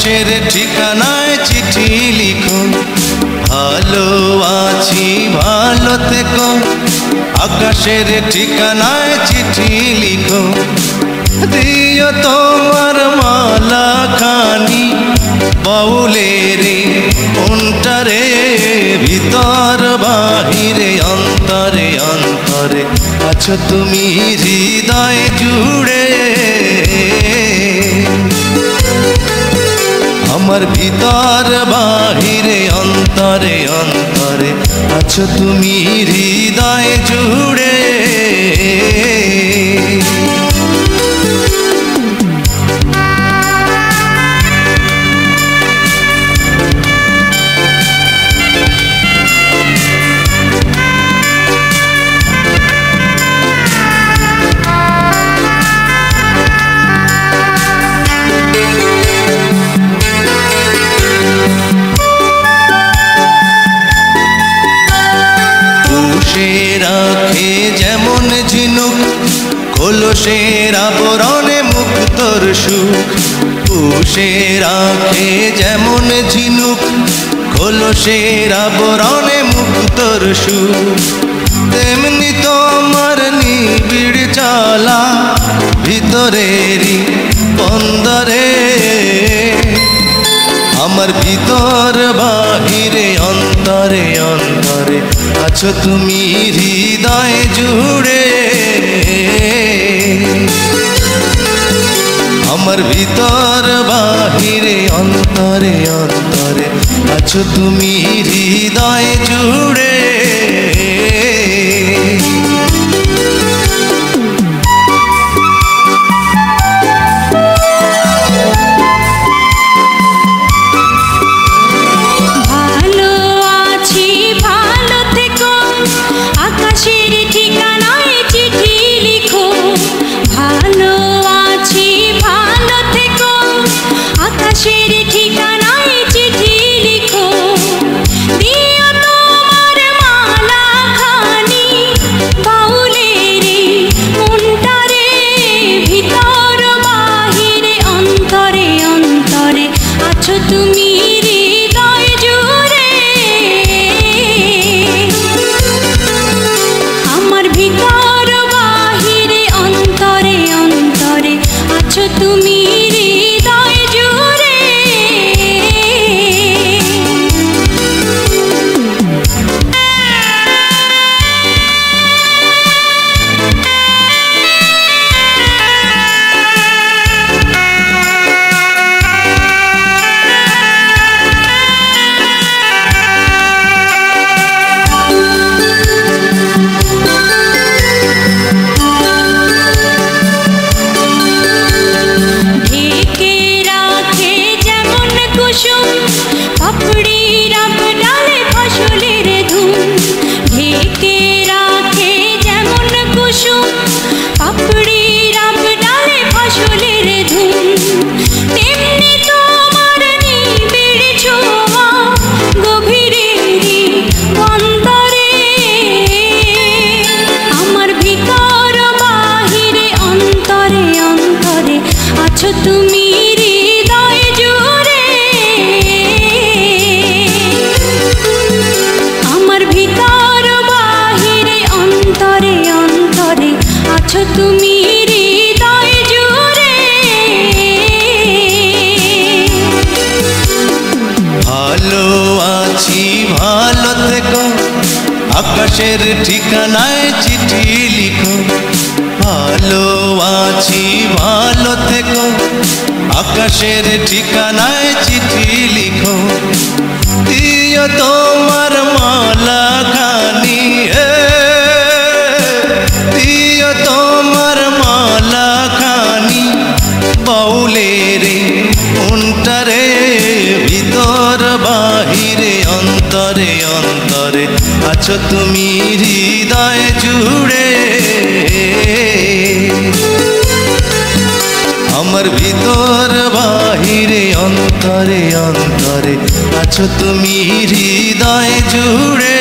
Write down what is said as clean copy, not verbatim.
আকাশের ঠিকানায় চিঠি লিখো, ভালো আছি ভালো থেকো। আকাশের ঠিকানায় চিঠি লিখো, দিও তোমার মালা খানি বাউলের মনটারে, ভিতর বাহিরে অন্তরে অন্তরে আছো তুমি হৃদয় জুড়ে। আমার ভিতর বাহিরে অন্তরে অন্তরে আছো তুমি হৃদয় জুড়ে। রাখে যেমন ঝিনুক কলসের আবরণে মুক্তর সুখ, পুষে রাখে যেমন ঝিনুক কলসের আবরণে মুক্তর সুখ, তেমনি তোমার নিবিড় চলা ভিতরেরই বন্দরে। আমার ভিতর বাহিরে অন্তরে অন্তরে আছো তুমি হৃদয় জুড়ে। আমার ভিতর বাহিরে অন্তরে অন্তরে আছো তুমি হৃদয় জুড়ে। আকাশের ঠিকানায় চিঠি লিখো, ভালো আছি ভালো থেকো। আকাশের ঠিকানায় চিঠি লিখো, দিও তোমার মালা খানি, দিও তোমার মালা খানি বাউলের মনটারে, ভিতর বাহিরে অন্তরে অন্তরে আছো তুমি হৃদয় জুড়ে। আমার ভিতর বাহিরে অন্তরে অন্তরে আছো তুমি হৃদয় জুড়ে।